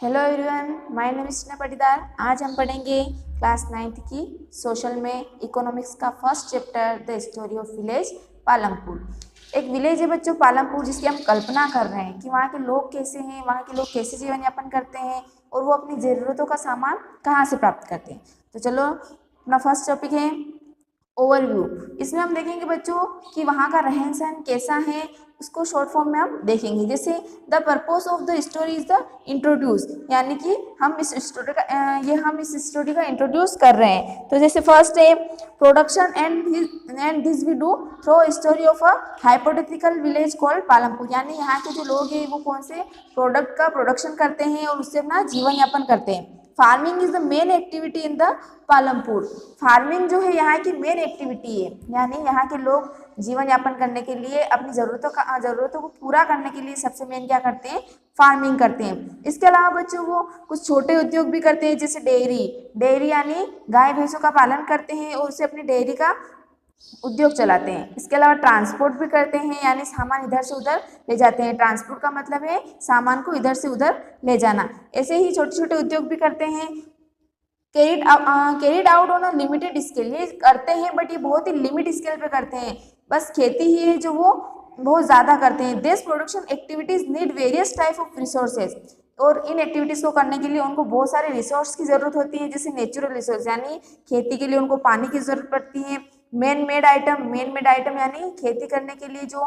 Hello everyone, my name is Tina Patidar. आज हम पढ़ेंगे क्लास 9th की सोशल में इकोनॉमिक्स का first chapter the story of village Palampur. एक विलेज है बच्चों पालमपुर, जिसकी हम कल्पना कर रहे हैं कि वहाँ के लोग कैसे हैं, वहाँ के लोग कैसे जीवन यापन करते हैं और वो अपनी ज़रूरतों का सामान कहाँ से प्राप्त करते हैं। तो चलो, अपना फर्स्ट टॉपिक है ओवरव्यू। इसमें हम देखेंगे बच्चों कि वहाँ का रहन सहन कैसा है, उसको शॉर्ट फॉर्म में हम देखेंगे। जैसे the purpose of the story is the introduce, यानी कि हम इस स्टोरी का इंट्रोड्यूस कर रहे हैं। तो जैसे फर्स्ट है production and this we do through story of a hypothetical village called Palampur, यानी यहाँ के जो लोग हैं वो कौन से प्रोडक्ट का प्रोडक्शन करते हैं और उससे अपना जीवन यापन करते हैं। Farming is the main activity in the Palampur. Farming जो है यहाँ की मेन एक्टिविटी है, यानी यहाँ के लोग जीवन यापन करने के लिए अपनी ज़रूरतों को पूरा करने के लिए सबसे मेन क्या करते हैं, फार्मिंग करते हैं। इसके अलावा बच्चों वो कुछ छोटे उद्योग भी करते हैं, जैसे डेयरी यानी गाय भैंसों का पालन करते हैं और उससे अपनी डेयरी का उद्योग चलाते हैं। इसके अलावा ट्रांसपोर्ट भी करते हैं, यानी सामान इधर से उधर ले जाते हैं। ट्रांसपोर्ट का मतलब है सामान को इधर से उधर ले जाना। ऐसे ही छोटे छोटे उद्योग भी करते हैं। Carried out on a limited scale, ये करते हैं बट ये बहुत ही लिमिट स्केल पे करते हैं। बस खेती ही है जो वो बहुत ज़्यादा करते हैं। This production activities need various type of resources, और इन एक्टिविटीज़ को करने के लिए उनको बहुत सारे रिसोर्स की ज़रूरत होती है, जैसे नेचुरल रिसोर्स, यानी खेती के लिए उनको पानी की ज़रूरत पड़ती है। मेन मेड आइटम यानी खेती करने के लिए जो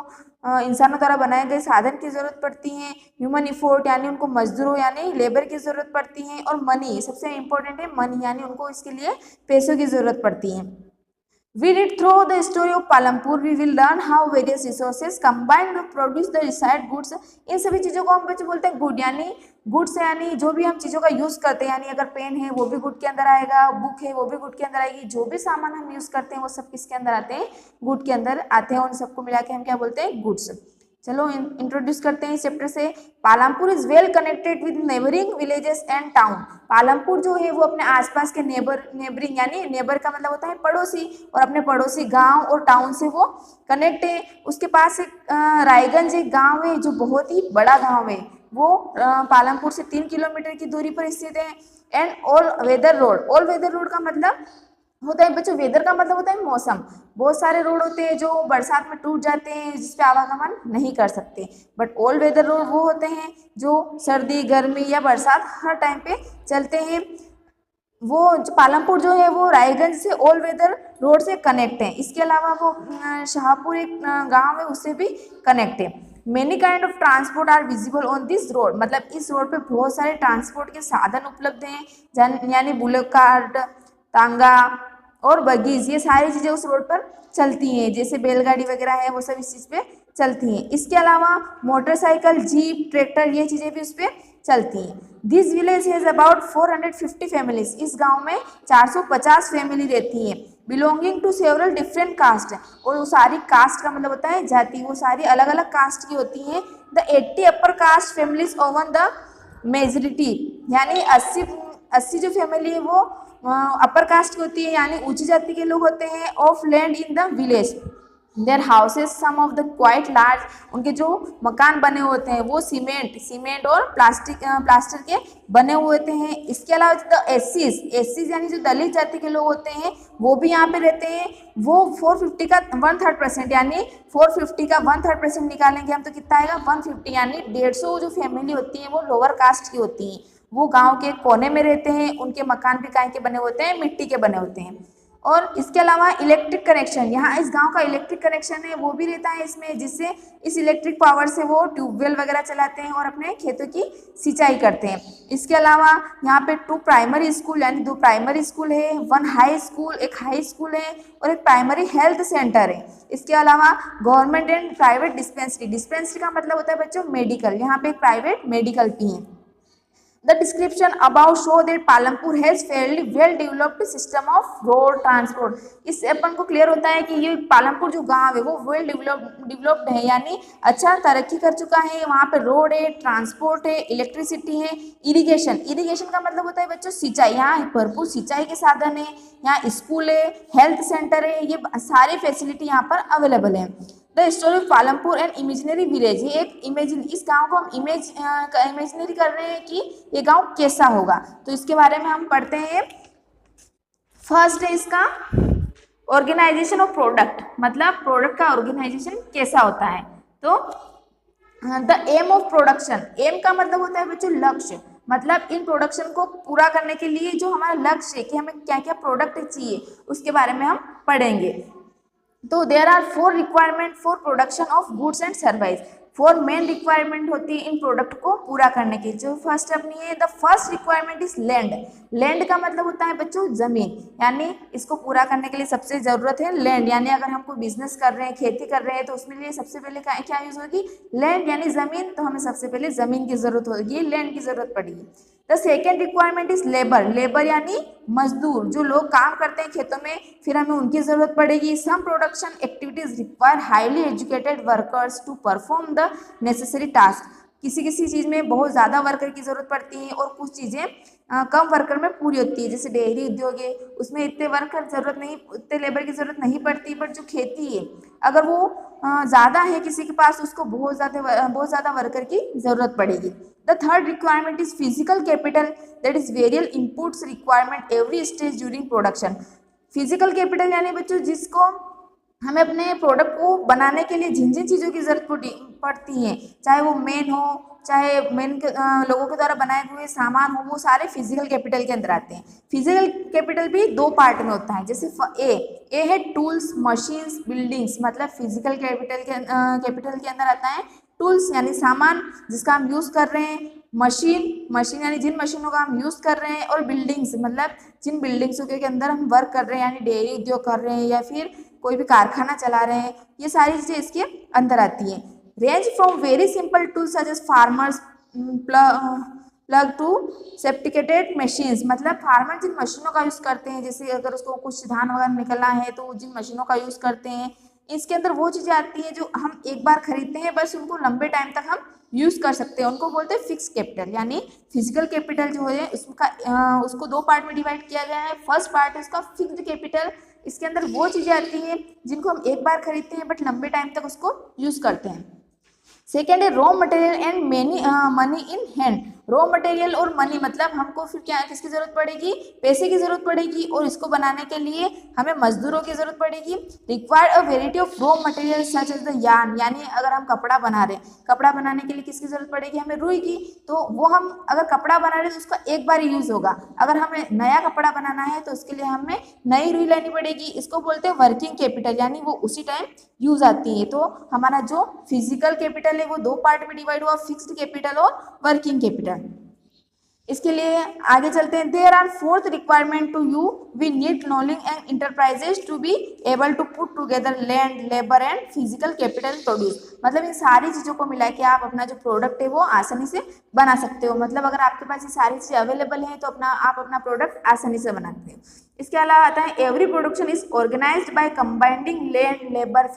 इंसानों द्वारा बनाए गए साधन की ज़रूरत पड़ती है। ह्यूमन इफोर्ट, यानी उनको मजदूरों यानी लेबर की ज़रूरत पड़ती है। और मनी, सबसे इम्पोर्टेंट है मनी, यानी उनको इसके लिए पैसों की ज़रूरत पड़ती है। We read through the story of Palampur, we will learn how various resources combine to produce the desired goods। इन सभी चीज़ों को हम बच्चे बोलते हैं गुड, यानी गुड्स यानी जो भी हम चीज़ों का यूज़ करते हैं, यानी अगर पेन है वो भी गुड के अंदर आएगा, बुक है वो भी गुड के अंदर आएगी। जो भी सामान हम यूज़ करते हैं वो सब किसके अंदर आते हैं, गुड के अंदर आते हैं। उन सबको मिला के हम क्या बोलते हैं, गुड्स। चलो इंट्रोड्यूस करते हैं इस चैप्टर से। Palampur is well connected with neighbouring villages and town. Palampur जो है वो अपने आसपास के नेबरिंग यानी नेबर का मतलब होता है पड़ोसी, और अपने पड़ोसी गांव और टाउन से वो कनेक्ट है। उसके पास एक रायगंज एक गांव है जो बहुत ही बड़ा गांव है, वो पालमपुर से 3 किलोमीटर की दूरी पर स्थित है। एंड ऑल वेदर रोड का मतलब होता है बच्चों, वेदर का मतलब होता है मौसम। बहुत सारे रोड होते हैं जो बरसात में टूट जाते हैं, जिसपे आवागमन नहीं कर सकते, बट ऑल वेदर रोड वो होते हैं जो सर्दी गर्मी या बरसात हर टाइम पे चलते हैं। वो जो पालमपुर जो है वो रायगंज से ऑल वेदर रोड से कनेक्ट है। इसके अलावा वो शाहपुर एक गांव है, उससे भी कनेक्ट है। Many kind of transport are visible on this road, मतलब इस रोड पे बहुत सारे ट्रांसपोर्ट के साधन उपलब्ध हैं, यानी बुलेट कार्ट, तांगा और बगीज, ये सारी चीज़ें उस रोड पर चलती हैं। जैसे बैलगाड़ी वगैरह है वो सब इस चीज़ पे चलती हैं। इसके अलावा मोटरसाइकिल, जीप, ट्रैक्टर, ये चीज़ें भी उस पर चलती हैं। This village has about 450 families, इस गांव में 450 फैमिली रहती हैं। Belonging to several different caste, और वो सारी कास्ट का मतलब होता है जाति, वो सारी अलग अलग कास्ट की होती हैं। The 80 upper caste families oven the majority, यानी 80 जो फैमिली है वो अपर कास्ट की होती है, यानी ऊंची जाति के लोग होते हैं। Of land in the village their houses some of the quite large, उनके जो मकान बने होते हैं वो सीमेंट और प्लास्टर के बने हुए होते हैं। इसके अलावा द एससीज यानी जो दलित जाति के लोग होते हैं वो भी यहाँ पे रहते हैं। वो 450 का 1/3%, यानी 450 का 1/3% निकालेंगे हम तो कितना आएगा 150, यानी 150 जो फैमिली होती है वो लोअर कास्ट की होती हैं। वो गांव के कोने में रहते हैं, उनके मकान भी काय के बने होते हैं, मिट्टी के बने होते हैं। और इसके अलावा इलेक्ट्रिक कनेक्शन, यहाँ इस गांव का इलेक्ट्रिक कनेक्शन है वो भी रहता है इसमें, जिससे इस इलेक्ट्रिक पावर से वो ट्यूबवेल वगैरह चलाते हैं और अपने खेतों की सिंचाई करते हैं। इसके अलावा यहाँ पे 2 प्राइमरी स्कूल यानी 2 प्राइमरी स्कूल है, 1 हाई स्कूल, एक हाई स्कूल है और एक प्राइमरी हेल्थ सेंटर है। इसके अलावा गवर्नमेंट एंड प्राइवेट डिस्पेंसरी का मतलब होता है बच्चों मेडिकल, यहाँ पे एक प्राइवेट मेडिकल भी है। The description above show that Palampur has fairly well developed system of road transport। इससे अपन को क्लियर होता है कि ये पालमपुर जो गांव है वो वेल डेवलप्ड है, यानी अच्छा तरक्की कर चुका है। वहाँ पे रोड है, ट्रांसपोर्ट है, इलेक्ट्रिसिटी है, इरिगेशन का मतलब होता है बच्चों सिंचाई, यहाँ भरपूर सिंचाई के साधन है। यहाँ स्कूल है, हेल्थ सेंटर है, ये सारी फैसिलिटी यहाँ पर अवेलेबल है। The story of Palampur and imaginary village. ये एक इमेजिन, इस गांव को हम इमेजिनरी कर रहे हैं कि ये गांव कैसा होगा। तो इसके बारे में हम पढ़ते हैं। फर्स्ट है इसका ऑर्गेनाइजेशन ऑफ प्रोडक्ट, मतलब प्रोडक्ट का ऑर्गेनाइजेशन कैसा होता है। तो the aim of production, aim का मतलब होता है बच्चों लक्ष्य, मतलब इन प्रोडक्शन को पूरा करने के लिए जो हमारा लक्ष्य है कि हमें क्या क्या प्रोडक्ट चाहिए उसके बारे में हम पढ़ेंगे। तो there are 4 requirement for production of goods and service. 4 main requirement होती है इन प्रोडक्ट को पूरा करने की। जो फर्स्ट अपनी है, the first requirement is land. Land का मतलब होता है बच्चों जमीन, यानी इसको पूरा करने के लिए सबसे जरूरत है लैंड। यानी अगर हम कोई बिजनेस कर रहे हैं, खेती कर रहे हैं, तो उसमें लिए सबसे पहले क्या यूज होगी, लैंड यानी जमीन। तो हमें सबसे पहले जमीन की जरूरत होगी, लैंड की जरूरत पड़ेगी। The second requirement is labour. Labour यानी मजदूर, जो लोग काम करते हैं खेतों में, फिर हमें उनकी जरूरत पड़ेगी। Some production activities require highly educated workers to perform the necessary task. किसी किसी चीज़ में बहुत ज़्यादा वर्कर की ज़रूरत पड़ती है और कुछ चीज़ें कम वर्कर में पूरी होती है। जैसे डेयरी उद्योग है, उसमें इतने वर्कर ज़रूरत नहीं, इतने लेबर की ज़रूरत नहीं पड़ती। बट जो खेती है, अगर वो ज़्यादा है किसी के पास, उसको बहुत ज़्यादा वर्कर की ज़रूरत पड़ेगी। The third requirement is physical capital, that is various inputs requirement every stage during production. Physical capital यानी बच्चों जिसको हमें अपने प्रोडक्ट को बनाने के लिए जिन जिन चीज़ों की ज़रूरत पड़ती है, चाहे वो मेन हो, चाहे मेन लोगों के द्वारा बनाए हुए सामान हो, वो सारे फिजिकल कैपिटल के अंदर आते हैं। फिजिकल कैपिटल भी 2 पार्ट में होता है। जैसे ए है टूल्स, मशीन्स, बिल्डिंग्स, मतलब फिजिकल कैपिटल के अंदर आता है टूल्स यानी सामान जिसका हम यूज़ कर रहे हैं, मशीन यानी जिन मशीनों का हम यूज़ कर रहे हैं, और बिल्डिंग्स मतलब जिन बिल्डिंग्सों के अंदर हम वर्क कर रहे हैं, यानी डेयरी उद्योग कर रहे हैं या फिर कोई भी कारखाना चला रहे हैं, ये सारी चीज़ें इसके अंदर आती हैं। Range from very simple tools such as farmers plough to sophisticated machines, मतलब फार्मर जिन मशीनों का यूज़ करते हैं, जैसे अगर उसको कुछ धान वगैरह निकलना है तो जिन मशीनों का यूज़ करते हैं, इसके अंदर वो चीज़ें आती हैं जो हम एक बार खरीदते हैं, बस उनको लंबे टाइम तक हम यूज़ कर सकते हैं। उनको बोलते हैं फिक्स कैपिटल। यानी फिजिकल कैपिटल जो है उसको 2 पार्ट में डिवाइड किया गया है। फर्स्ट पार्ट है उसका फिक्स्ड कैपिटल, इसके अंदर वो चीज़ें आती हैं जिनको हम एक बार खरीदते हैं बट लंबे टाइम तक उसको यूज़ करते हैं। सेकेंड है raw material and money in hand. Raw material और मनी मतलब हमको फिर क्या किसकी जरूरत पड़ेगी, पैसे की जरूरत पड़ेगी, और इसको बनाने के लिए हमें मजदूरों की जरूरत पड़ेगी। Required a variety of raw material such as the yarn, यानी अगर हम कपड़ा बना रहे हैं, कपड़ा बनाने के लिए किसकी जरूरत पड़ेगी, हमें रुई की। तो वो हम अगर कपड़ा बना रहे हैं तो उसका एक बार ही यूज होगा। अगर हमें नया कपड़ा बनाना है तो उसके लिए हमें नई रुई लेनी पड़ेगी। इसको बोलते हैं वर्किंग कैपिटल, यानी वो उसी टाइम यूज आती है। तो हमारा जो फिजिकल कैपिटल है वो 2 पार्ट में डिवाइड हुआ, फिक्स्ड कैपिटल और वर्किंग कैपिटल। इसके लिए आगे चलते हैं। There are 4th requirement to you, we need knowledge and enterprises to be able to put together land, labour and physical capital produce. मतलब इन सारी चीज़ों को मिला के आप अपना जो प्रोडक्ट है वो आसानी से बना सकते हो। मतलब अगर आपके पास ये सारी चीज़ें अवेलेबल हैं तो आप अपना प्रोडक्ट आसानी से बनाते हो। इसके अलावा आता है every production is organised by combining land, labour,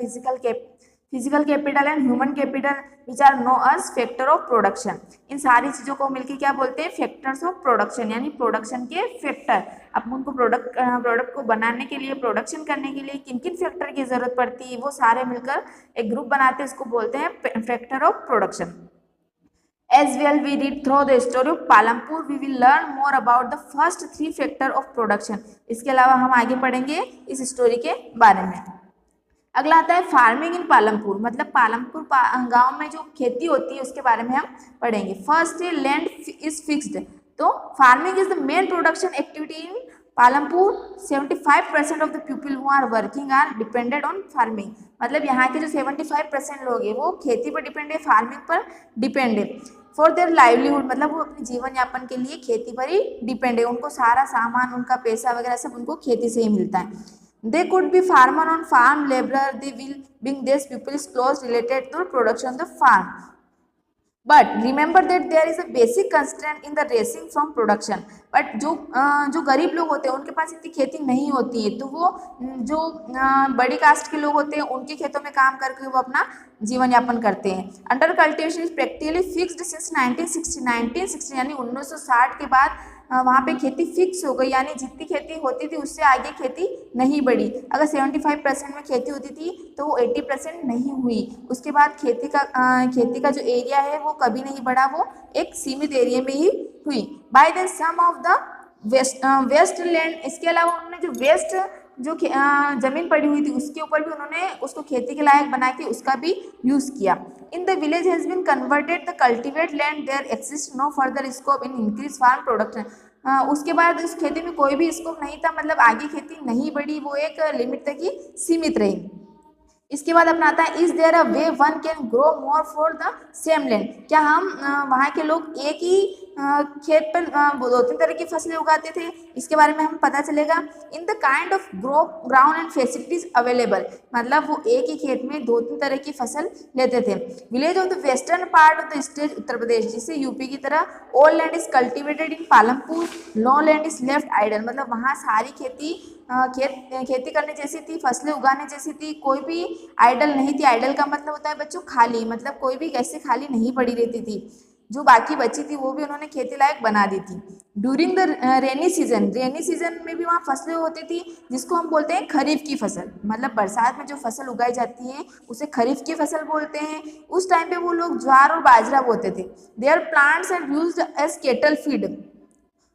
physical capital and human capital which are know as factor of production. इन सारी चीज़ों को मिलकर क्या बोलते हैं, फैक्टर्स ऑफ प्रोडक्शन, यानी प्रोडक्शन के फैक्टर। अब उनको प्रोडक्ट को बनाने के लिए, प्रोडक्शन करने के लिए किन किन फैक्टर की जरूरत पड़ती है, वो सारे मिलकर एक ग्रुप बनाते हैं, इसको बोलते हैं factor of production. As well we read through the story of Palampur, we will learn more about the first 3 factor of production. इसके अलावा हम आगे पढ़ेंगे इस स्टोरी के बारे में। अगला आता है फार्मिंग इन पालमपुर, मतलब पालमपुर गांव में जो खेती होती है उसके बारे में हम पढ़ेंगे। फर्स्ट है लैंड इज फिक्स्ड, तो farming is the main production activity in Palampur. 75% of the people who are working are depended on farming, मतलब यहाँ के जो 75% लोग हैं वो खेती पर डिपेंड है, फार्मिंग पर डिपेंड है। फॉर देयर लाइवलीहुड, मतलब वो अपने जीवन यापन के लिए खेती पर ही डिपेंड है, उनको सारा सामान, उनका पैसा वगैरह सब उनको खेती से ही मिलता है। They could be farmer on farm, laborer, they will being these people is close related to production of the farm. But remember that there is a basic constraint in the racing from production. But जो गरीब लोग होते हैं उनके पास इतनी खेती नहीं होती है, तो वो जो बड़ी कास्ट के लोग होते हैं उनके खेतों में काम करके वो अपना जीवन यापन करते हैं। Under cultivation is practically fixed since 1960 यानी 1960 के बाद वहाँ पे खेती फिक्स हो गई, यानी जितनी खेती होती थी उससे आगे खेती नहीं बढ़ी। अगर 75% में खेती होती थी तो वो 80% नहीं हुई। उसके बाद खेती का जो एरिया है वो कभी नहीं बढ़ा, वो एक सीमित एरिया में ही हुई। By the some of the waste land, इसके अलावा उन्होंने जो वेस्ट जो जमीन पड़ी हुई थी उसके ऊपर भी उन्होंने उसको खेती के लायक बना के उसका भी यूज किया। In the village has been converted the cultivate land, there exist no further scope in increase farm production. उसके बाद उस खेती में कोई भी स्कोप नहीं था, मतलब आगे खेती नहीं बढ़ी, वो एक लिमिट तक ही सीमित रही। इसके बाद अपना आता है, is there a way one can grow more for the same land, क्या हम वहाँ के लोग एक ही खेत पर 2-3 तरह की फसलें उगाते थे? इसके बारे में हमें पता चलेगा। In the kind of ground and facilities available, मतलब वो एक ही खेत में 2-3 तरह की फसल लेते थे। Village of the western part of the state Uttar Pradesh, जिसे यूपी की तरह, all land is cultivated in Palampur, no land is left idle, मतलब वहाँ सारी खेती करने जैसी थी, फसलें उगाने जैसी थी, कोई भी आइडल नहीं थी। आइडल का मतलब होता है बच्चों खाली, मतलब कोई भी ऐसे खाली नहीं पड़ी रहती थी। जो बाकी बची थी वो भी उन्होंने खेती लायक बना दी थी। ड्यूरिंग द रेनी सीजन में भी वहाँ फसलें होती थी, जिसको हम बोलते हैं खरीफ की फसल, मतलब बरसात में जो फसल उगाई जाती है उसे खरीफ की फसल बोलते हैं। उस टाइम पे वो लोग ज्वार और बाजरा बोते थे। Their plants are used as cattle feed,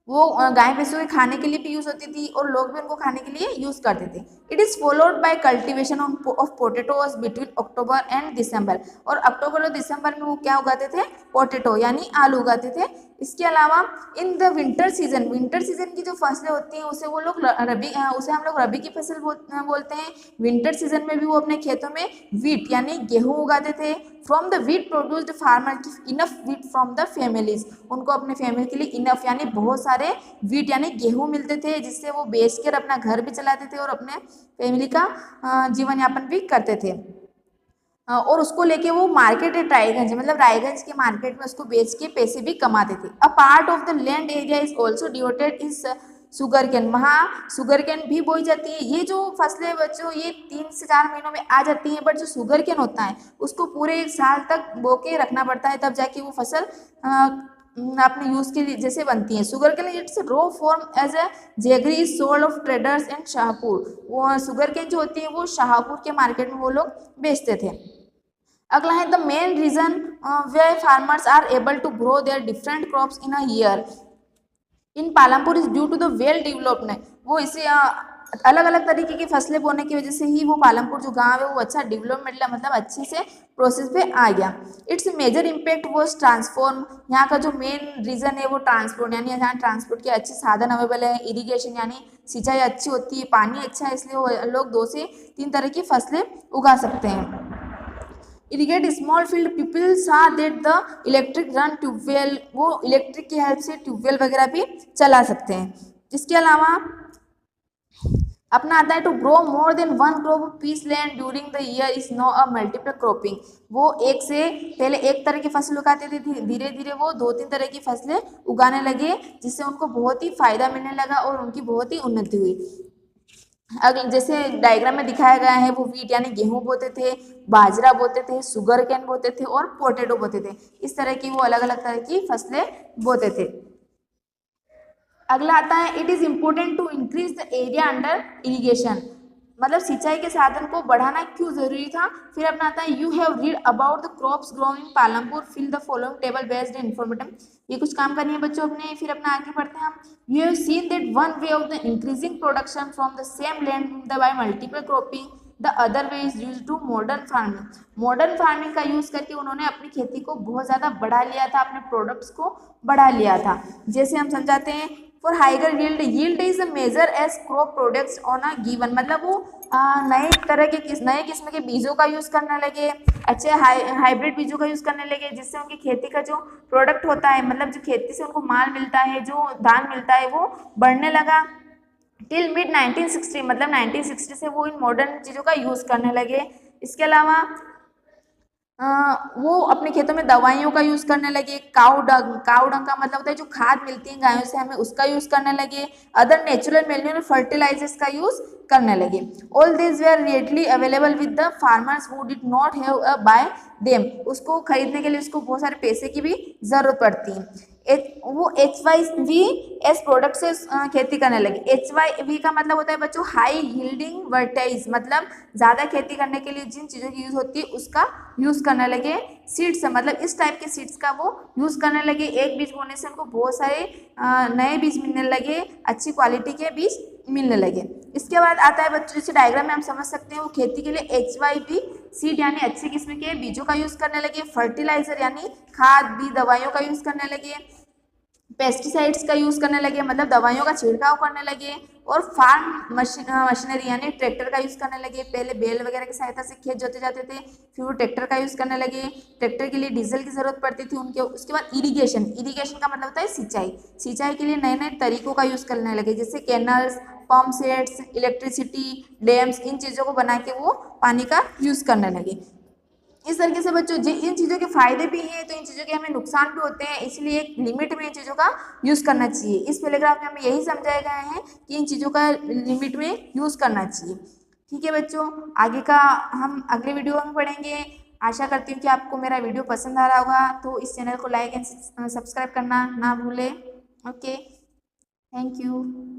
वो गाय भैंसों के खाने के लिए भी यूज होती थी और लोग भी उनको खाने के लिए यूज करते थे। It is followed by cultivation of potatoes between October and December, और अक्टूबर और दिसंबर में वो क्या उगाते थे? पोटेटो यानी आलू उगाते थे। इसके अलावा इन द विंटर सीजन की जो फसलें होती हैं उसे वो लोग उसे हम लोग रबी की फसल बोलते हैं। विंटर सीजन में भी वो अपने खेतों में वीट यानी गेहूं उगाते थे। From the wheat produced farmer enough wheat from the families, उनको अपने फैमिली के लिए इनफ यानी बहुत सारे वीट यानी गेहूं मिलते थे, जिससे वो बेचकर अपना घर भी चलाते थे और अपने फैमिली का जीवन यापन भी करते थे। और उसको लेके वो मार्केट है रायगंज, मतलब रायगंज के मार्केट में उसको बेच के पैसे भी कमाते थे। A part of the land area is also devoted is sugar cane, वहाँ शुगर कैन भी बोई जाती है। ये जो फसलें बच्चों ये 3 से 4 महीनों में आ जाती हैं, बट जो शुगर कैन होता है उसको पूरे 1 साल तक बो के रखना पड़ता है, तब जाके वो फसल अपने यूज के लिए जैसे बनती है। Sugar cane its raw form as a jaggery is sold of traders and Shahpur, वो शुगर कैन जो होती है वो शाहपुर के मार्केट में वो लोग बेचते थे। अगला है the main reason way farmers are able to grow their different crops in a year in Palampur is due to the well development, वो इसे अलग अलग तरीके की फसलें बोने की वजह से ही वो पालमपुर जो गांव है वो अच्छा डेवलपमेंट मतलब अच्छे से प्रोसेस पे आ गया। Its major impact was transform, यहाँ का जो मेन रीजन है वो ट्रांसपोर्ट, यानी यहाँ ट्रांसपोर्ट के अच्छे साधन अवेलेबल है। इरिगेशन यानी सिंचाई अच्छी होती है, पानी अच्छा है, इसलिए वो लोग 2 से 3 तरह की फसलें उगा सकते हैं। Irrigate small field people saw that the electric run tubewell, वो इलेक्ट्रिक की हेल्प से ट्यूबवेल वगैरह भी चला सकते हैं। इसके अलावा अपना आता है to grow more than 1 crop of piece land during the year is known a multiple cropping, वो एक से पहले एक तरह की फसल उगाते थे, धीरे धीरे वो 2-3 तरह की फसलें उगाने लगे, जिससे उनको बहुत ही फायदा मिलने लगा और उनकी बहुत ही उन्नति हुई। अगर जैसे डायग्राम में दिखाया गया है, वो वीट यानी गेहूं बोते थे, बाजरा बोते थे, शुगर कैन बोते थे और पोटैटो बोते थे। इस तरह की वो अलग अलग तरह की फसलें बोते थे। अगला आता है it is important to increase the area under irrigation, मतलब सिंचाई के साधन को बढ़ाना क्यों जरूरी था। फिर अपना आता है you have read about the crops growing in Palampur, fill the following table based informative, ये कुछ काम करनी है बच्चों अपने। फिर अपना आगे बढ़ते हैं हम। You have seen that one way of the increasing production from the same land by multiple cropping, the other way is use to modern farming, modern farming का यूज करके उन्होंने अपनी खेती को बहुत ज़्यादा बढ़ा लिया था, अपने प्रोडक्ट्स को बढ़ा लिया था। जैसे हम समझाते हैं for higher yield is a major as crop products on a given, मतलब वो नए किस्म के बीजों का यूज करने लगे, अच्छे हाइब्रिड बीजों का यूज करने लगे, जिससे उनकी खेती का जो प्रोडक्ट होता है, मतलब जो खेती से उनको माल मिलता है, जो धान मिलता है, वो बढ़ने लगा। टिल मिड 1960, मतलब 1960 से वो इन मॉडर्न चीज़ों का यूज करने लगे। इसके अलावा वो अपने खेतों में दवाइयों का यूज करने लगे। काउ डंग का मतलब होता है जो खाद मिलती है गायों से हमें, उसका यूज करने लगे। अदर नेचुरल मैन्यूर फर्टिलाइजर्स का यूज करने लगे। All this were readily available with the farmers who did not have a buy them, उसको खरीदने के लिए उसको बहुत सारे पैसे की भी जरूरत पड़ती है। वो HYV प्रोडक्ट से खेती करने लगे। HYV का मतलब होता है बच्चों हाई यील्डिंग वर्टाइज, मतलब ज़्यादा खेती करने के लिए जिन चीज़ों की यूज़ होती है उसका यूज़ करने लगे। सीड्स मतलब इस टाइप के सीड्स का वो यूज़ करने लगे। एक बीज बोने से उनको बहुत सारे नए बीज मिलने लगे, अच्छी क्वालिटी के बीज मिलने लगे। इसके बाद आता है बच्चों, इस डायग्राम में हम समझ सकते हैं वो खेती के लिए HYV सीड यानी अच्छी किस्म के बीजों का यूज़ करने लगे। फर्टिलाइजर यानी खाद बीज दवाइयों का यूज़ करने लगे। पेस्टिसाइड्स का यूज़ करने लगे मतलब दवाइयों का छिड़काव करने लगे। और फार्म मशीनरी यानी ट्रैक्टर का यूज़ करने लगे। पहले बैल वगैरह की सहायता से खेत जोते जाते थे, फिर वो ट्रैक्टर का यूज़ करने लगे। ट्रैक्टर के लिए डीजल की ज़रूरत पड़ती थी उनके। उसके बाद इरीगेशन का मतलब होता है सिंचाई के लिए नए नए तरीकों का यूज़ करने लगे, जैसे canals, pump sets, electricity, dams, इन चीज़ों को बना के वो पानी का यूज़ करने लगे। इस तरीके से बच्चों इन चीज़ों के फायदे भी हैं तो इन चीज़ों के हमें नुकसान भी होते हैं, इसलिए एक लिमिट में इन चीज़ों का यूज़ करना चाहिए। इस पैराग्राफ में हमें यही समझाया गया है कि इन चीज़ों का लिमिट में यूज़ करना चाहिए। ठीक है बच्चों, आगे का हम अगले वीडियो में पढ़ेंगे। आशा करती हूँ कि आपको मेरा वीडियो पसंद आ रहा होगा, तो इस चैनल को लाइक एंड सब्सक्राइब करना ना भूलें। Okay, thank you.